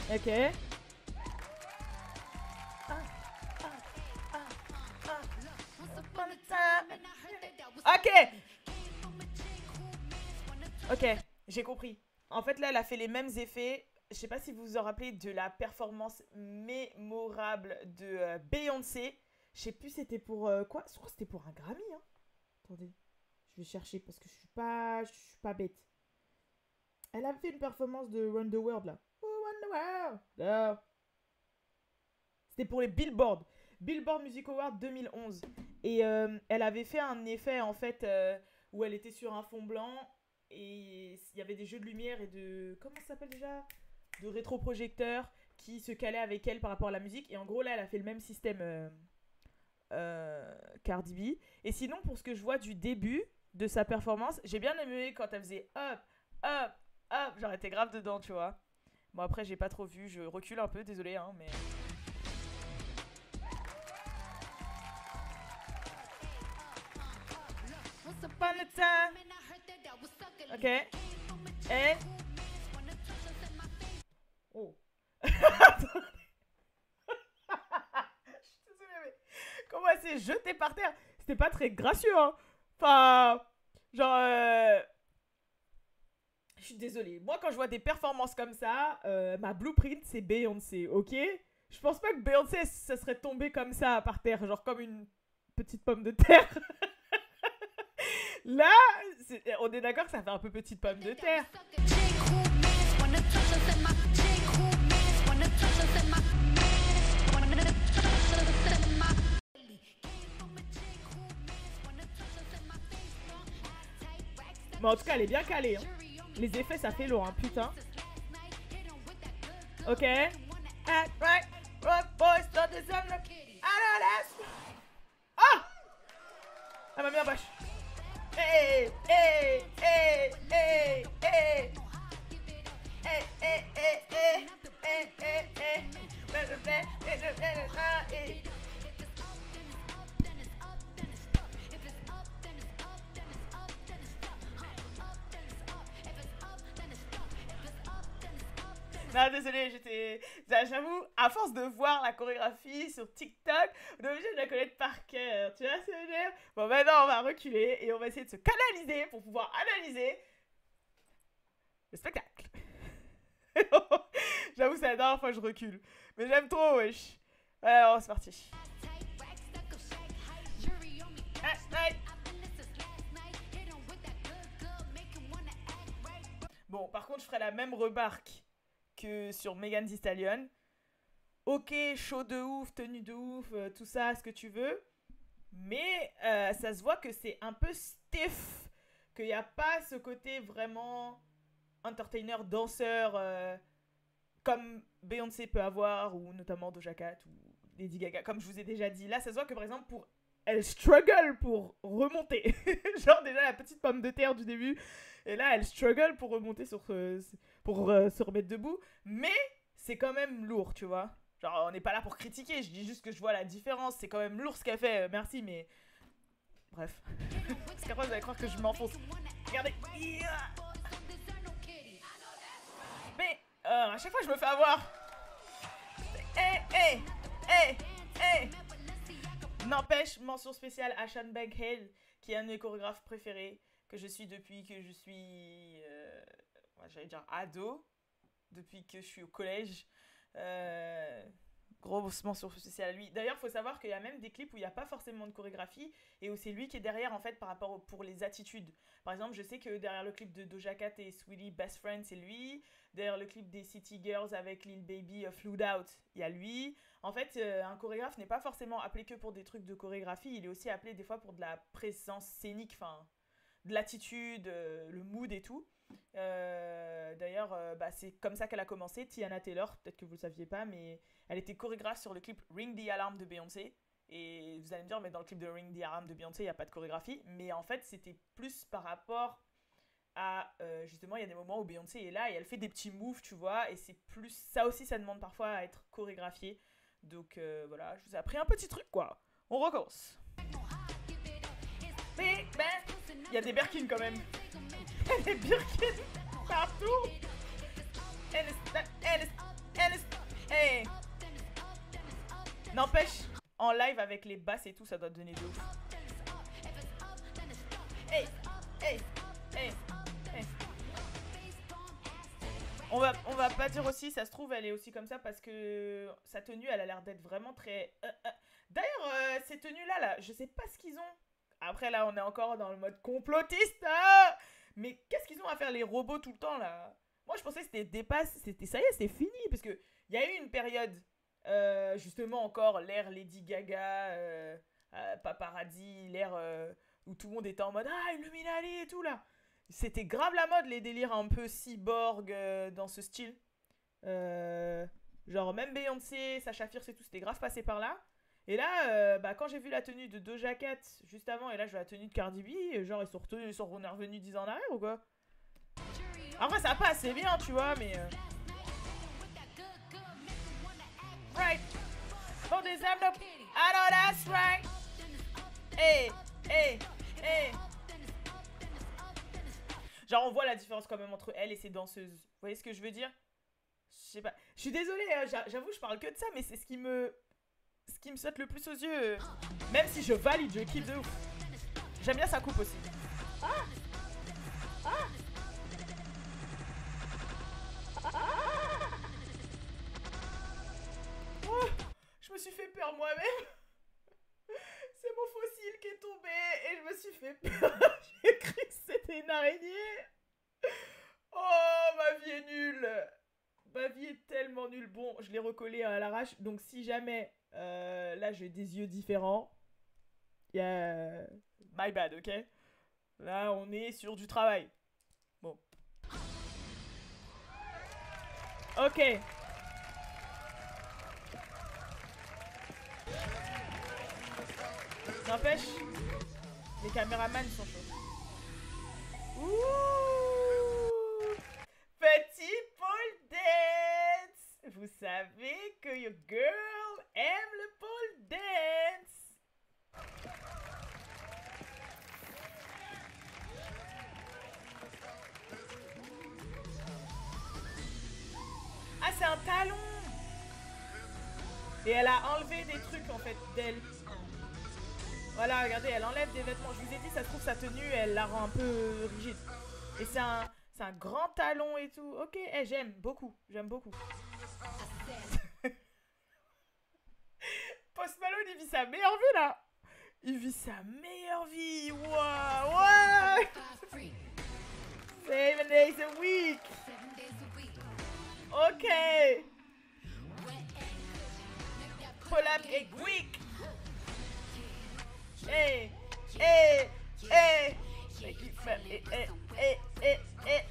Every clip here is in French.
Ok. Ok. Ok, j'ai compris. En fait, là, elle a fait les mêmes effets. Je sais pas si vous vous en rappelez de la performance mémorable de Beyoncé. Je sais plus c'était pour quoi. Je crois que c'était pour un Grammy. Hein. Attendez, je vais chercher parce que je suis pas bête. Elle a fait une performance de Run the World là. Oh, Run the World. Là. C'était pour les Billboard. Billboard Music Award 2011. Et elle avait fait un effet en fait où elle était sur un fond blanc et il y avait des jeux de lumière et de... Comment ça s'appelle déjà? De rétroprojecteurs qui se calaient avec elle par rapport à la musique. Et en gros là elle a fait le même système Cardi B. Et sinon pour ce que je vois du début de sa performance, j'ai bien aimé quand elle faisait hop, hop, hop. Genre elle était grave dedans tu vois. Bon après j'ai pas trop vu, je recule un peu, désolé hein mais... Upon a time. Ok. Et. Oh. Je suis désolée, mais. Comment elle s'est jetée par terre? C'était pas très gracieux, hein. Enfin. Genre. Je suis désolée. Moi, quand je vois des performances comme ça, ma blueprint, c'est Beyoncé, ok? Je pense pas que Beyoncé, ça serait tombé comme ça par terre, genre comme une petite pomme de terre. Là, on est d'accord que ça fait un peu petite pomme de terre. Mais en tout cas, elle est bien calée. Hein. Les effets, ça fait lourd, hein, putain. Ok. Act right, rock boys, don't deserve no... Ah! Elle m'a mis en bâche. Hey, hey, hey, hey, hey. Hey, hey, hey, hey. Hey, hey, hey. Non, désolé, j'étais. J'avoue, à force de voir la chorégraphie sur TikTok, on est obligé de la connaître par cœur. Tu vois ce que je veux dire? Bon, maintenant, on va reculer et on va essayer de se canaliser pour pouvoir analyser le spectacle. J'avoue, c'est la dernière fois que je recule. Mais j'aime trop, wesh. Alors, c'est parti. Bon, par contre, je ferai la même remarque que sur Megan Thee Stallion. Ok, show de ouf, tenue de ouf, tout ça, ce que tu veux. Mais ça se voit que c'est un peu stiff. Qu'il n'y a pas ce côté vraiment entertainer, danseur, comme Beyoncé peut avoir, ou notamment Doja Cat, ou Lady Gaga, comme je vous ai déjà dit. Là, ça se voit que par exemple, elle struggle pour remonter. Genre déjà la petite pomme de terre du début. Et là, elle struggle pour remonter pour se remettre debout. Mais c'est quand même lourd, tu vois. Genre, on n'est pas là pour critiquer. Je dis juste que je vois la différence. C'est quand même lourd ce qu'elle fait. Merci, mais... Bref. Parce qu'après, vous allez croire que je m'enfonce. Regardez. Mais à chaque fois, je me fais avoir. Hey, hey, hey, hey. N'empêche, mention spéciale à Sean Bankhead, qui est un de mes chorégraphes préférés, que je suis depuis que je suis, j'allais dire ado, depuis que je suis au collège. Grosse mention spéciale à lui. D'ailleurs, il faut savoir qu'il y a même des clips où il n'y a pas forcément de chorégraphie et où c'est lui qui est derrière en fait par rapport pour les attitudes. Par exemple, je sais que derrière le clip de Doja Cat et Sweetie Best Friend, c'est lui. Derrière le clip des City Girls avec Lil Baby Flued Out, il y a lui. En fait, un chorégraphe n'est pas forcément appelé que pour des trucs de chorégraphie, il est aussi appelé des fois pour de la présence scénique, enfin, de l'attitude, le mood et tout. D'ailleurs, c'est comme ça qu'elle a commencé, Tiana Taylor, peut-être que vous le saviez pas, mais elle était chorégraphe sur le clip Ring the Alarm de Beyoncé. Et vous allez me dire, mais dans le clip de Ring the Alarm de Beyoncé, il n'y a pas de chorégraphie. Mais en fait, c'était plus par rapport à... justement, il y a des moments où Beyoncé est là et elle fait des petits moves, tu vois. Et c'est plus... Ça aussi, ça demande parfois à être chorégraphié. Donc voilà, je vous ai appris un petit truc, quoi. On recommence. Il y a des Birkin quand même. Il y a des Birkin partout. And it's Hey. N'empêche, en live avec les basses et tout, ça doit donner de ouf. Hey, hey, hey, hey. On va pas dire aussi, ça se trouve, elle est aussi comme ça parce que sa tenue, elle a l'air d'être vraiment très... D'ailleurs, ces tenues-là, là, je sais pas ce qu'ils ont. Après, là, on est encore dans le mode complotiste. Hein, mais qu'est-ce qu'ils ont à faire les robots tout le temps, là? Moi, je pensais que c'était dépassé. Ça y est, c'est fini. Parce qu'il y a eu une période, justement, encore l'ère Lady Gaga, paparazzi, l'ère où tout le monde était en mode ah, Illuminati et tout, là. C'était grave la mode, les délires un peu cyborg dans ce style. Genre, même Beyoncé, Sacha Fierce et tout, c'était grave passé par là. Et là, quand j'ai vu la tenue de Doja Cat juste avant, et là je vois la tenue de Cardi B, genre ils sont revenus 10 ans en arrière ou quoi? Après ça passe, c'est bien, tu vois, mais... Right. Oh, des âmes de... I know that's right. Hey, hey, hey. Genre on voit la différence quand même entre elle et ses danseuses. Vous voyez ce que je veux dire? Je sais pas. Je suis désolée, j'avoue je parle que de ça, mais c'est ce qui me saute le plus aux yeux. Même si je valide, je kiffe de ouf. J'aime bien sa coupe aussi. Ah, ah, ah. Oh, je me suis fait peur moi-même. C'est mon fossile qui est tombé et je me suis fait peur. J'ai cru que c'était une araignée. Oh, ma vie est nulle. Ma vie est tellement nulle. Bon, je l'ai recollé à l'arrache. Donc si jamais là j'ai des yeux différents, my bad, ok? Là on est sur du travail. Bon. Ok. N'empêche, les caméramans sont chauds. Ouh, petit pole dance. Vous savez que your girl aime le pole dance. Ah, c'est un talon. Et elle a enlevé des trucs en fait d'elle. Voilà, regardez, elle enlève des vêtements. Je vous ai dit, ça se trouve, sa tenue, elle la rend un peu rigide. Et c'est un grand talon et tout. Ok, j'aime beaucoup. J'aime beaucoup. Post Malone, il vit sa meilleure vie, là. Il vit sa meilleure vie. Waouh, ouais. 7 days a week. Ok. Pull up et quick. Hey, hey, hey. Hey, hey, hey, hey.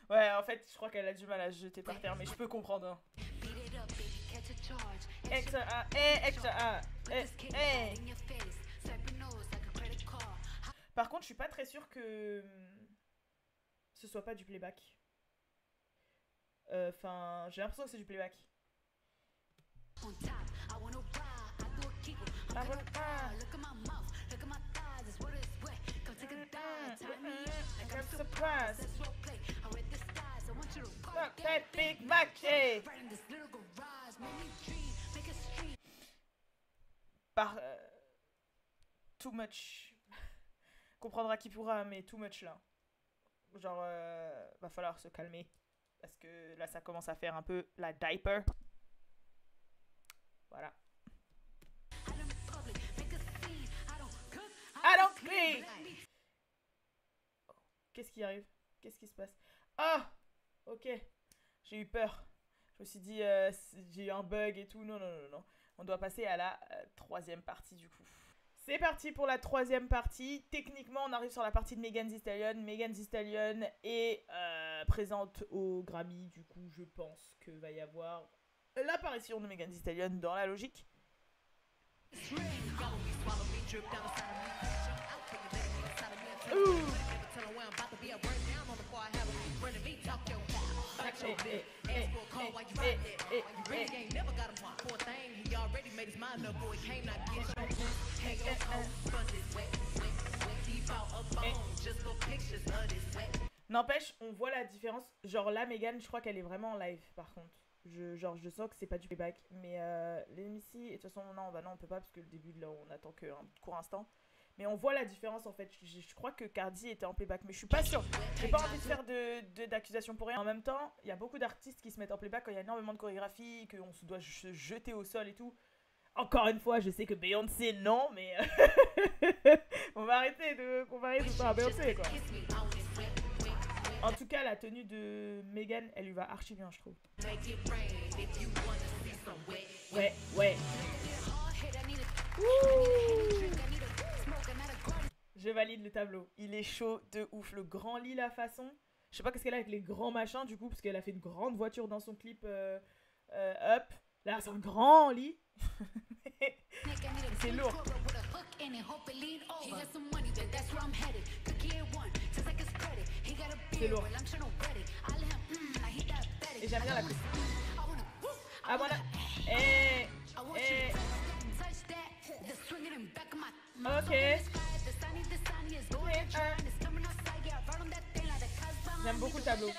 Ouais, en fait, je crois qu'elle a du mal à se jeter par terre, mais je peux comprendre. Hein. Extra A, extra A, Par contre, je suis pas très sûre que ce soit pas du playback. Enfin, j'ai l'impression que c'est du playback. Big Mac, hey. Too much. Comprendra qui pourra, mais too much là. Genre, va falloir se calmer. Parce que là, ça commence à faire un peu la diaper. Voilà. I don't clean. Qu'est-ce qui arrive? Qu'est-ce qui se passe? Ah, ok. J'ai eu peur. Je me suis dit, j'ai eu un bug et tout. Non, non, non, non. On doit passer à la troisième partie du coup. C'est parti pour la troisième partie. Techniquement, on arrive sur la partie de Megan Thee Stallion. Megan Thee Stallion est présente au Grammy. Du coup, je pense que va y avoir l'apparition de Megan Thee Stallion dans la logique. Ouh. N'empêche, on voit la différence. Genre là, Megan, je crois qu'elle est vraiment en live par contre. Je sens que c'est pas du playback. Mais l'émission, et de toute façon, non, bah non, on peut pas parce que le début de là, on attend qu'un court instant. Mais on voit la différence en fait. Je crois que Cardi était en playback, mais je suis pas sûre. J'ai pas envie de faire d'accusations pour rien. En même temps, il y a beaucoup d'artistes qui se mettent en playback quand il y a énormément de chorégraphie, qu'on se doit se jeter au sol et tout. Encore une fois, je sais que Beyoncé, non, mais on va arrêter de comparer tout ça à Beyoncé, quoi. En tout cas, la tenue de Megan, elle lui va archi bien, je trouve. Ouais, ouais. Ouh. Je valide le tableau. Il est chaud de ouf. Le grand lit, la façon. Je sais pas qu'est-ce qu'elle a avec les grands machins, du coup, parce qu'elle a fait une grande voiture dans son clip Up. Là, c'est un grand lit. C'est lourd. C'est lourd. Et j'aime bien la coupe. Ah voilà. Ok. J'aime beaucoup le tableau.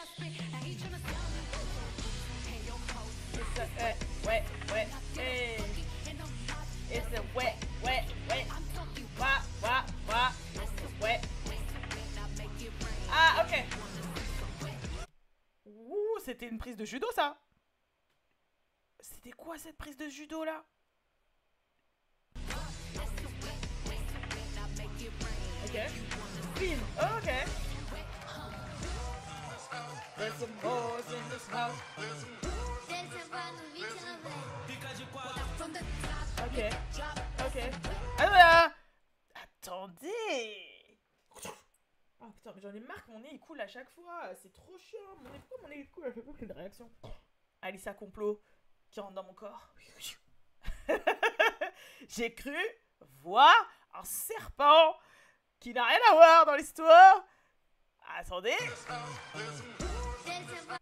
Ouais. Et c'est ouais. Ouais. Ah, ok. Ouh, c'était une prise de judo, ça. C'était quoi cette prise de judo, là? Ok. Film. Ok. There's some boys in this house. Ok. Attendez. Oh putain, mais j'en ai marre que mon nez il coule à chaque fois. C'est trop chiant. Pourquoi mon nez il coule à chaque fois que j'ai une réaction? Alissa Complot qui rentre dans mon corps. J'ai cru voir un serpent qui n'a rien à voir dans l'histoire. Attendez.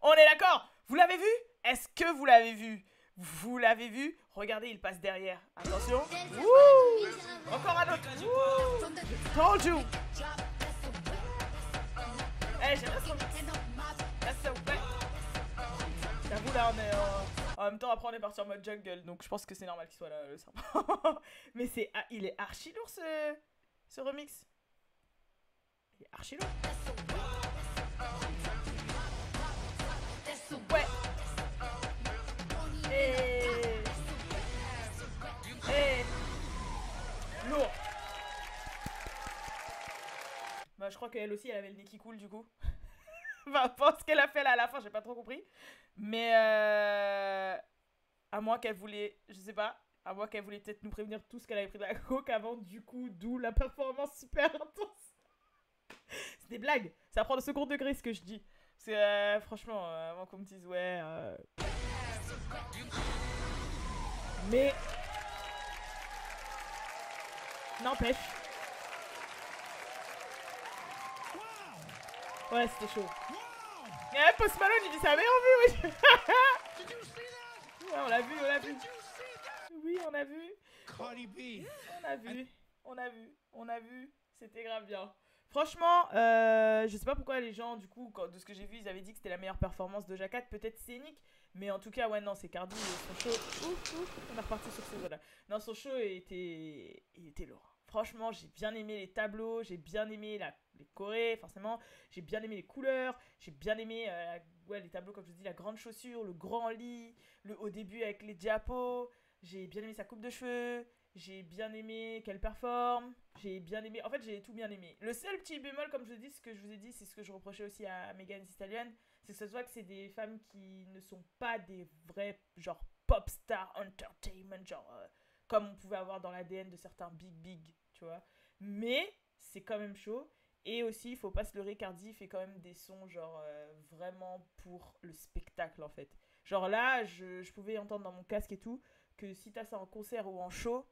On est d'accord. Vous l'avez vu? Est-ce que vous l'avez vu? Vous l'avez vu? Regardez, il passe derrière. Attention. Ouh. Encore un autre. Ouh. Told you. J'aime bien son mix. J'avoue, là, on est en même temps, après, on est parti en mode jungle. Donc, je pense que c'est normal qu'il soit là, le serpent. Mais il est archi lourd, ce remix. Il est archi lourd. Ouais. Lourd. Bah, je crois qu'elle aussi, elle avait le nez qui coule, du coup. Enfin, ce qu'elle a fait là à la fin, j'ai pas trop compris. Mais à moins qu'elle voulait, je sais pas, à moins qu'elle voulait peut-être nous prévenir tous qu'elle avait pris de la coke avant, du coup, d'où la performance super intense. C'est des blagues, ça prend le second degré ce que je dis. C'est franchement, avant qu'on me dise ouais. Mais n'empêche. Ouais, c'était chaud. Et Post Malone, il dit ça, mais on vu, oui. Ouais, on l'a vu. Oui, on a vu. On a vu. C'était grave bien. Franchement, je sais pas pourquoi les gens, du coup, de ce que j'ai vu, ils avaient dit que c'était la meilleure performance de Doja Cat. Peut-être scénique, mais en tout cas, ouais, non, c'est Cardi. Son show. On est reparti sur ce là. Non, son show il était lourd. Franchement, j'ai bien aimé les tableaux, j'ai bien aimé les chorés, forcément. J'ai bien aimé les couleurs, j'ai bien aimé les tableaux, comme je vous dis, la grande chaussure, le grand lit, au début avec les diapos. J'ai bien aimé sa coupe de cheveux. J'ai bien aimé qu'elle performe. J'ai bien aimé. En fait, j'ai tout bien aimé. Le seul petit bémol, comme je dis, ce que je vous ai dit, c'est ce que je reprochais aussi à Megan Thee Stallion, c'est que ça se voit que c'est des femmes qui ne sont pas des vrais, genre, pop star entertainment, genre, comme on pouvait avoir dans l'ADN de certains big, tu vois. Mais c'est quand même chaud. Et aussi, il faut pas se leurrer, Cardi fait quand même des sons, genre, vraiment pour le spectacle, en fait. Genre là, je pouvais entendre dans mon casque et tout, que si t'as ça en concert ou en show,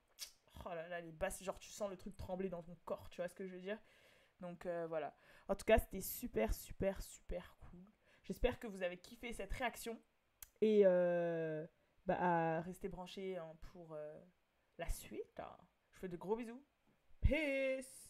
oh là là, les basses, genre tu sens le truc trembler dans ton corps, tu vois ce que je veux dire? Donc voilà. En tout cas, c'était super cool. J'espère que vous avez kiffé cette réaction. Et restez branchés pour la suite. Je vous fais de gros bisous. Peace!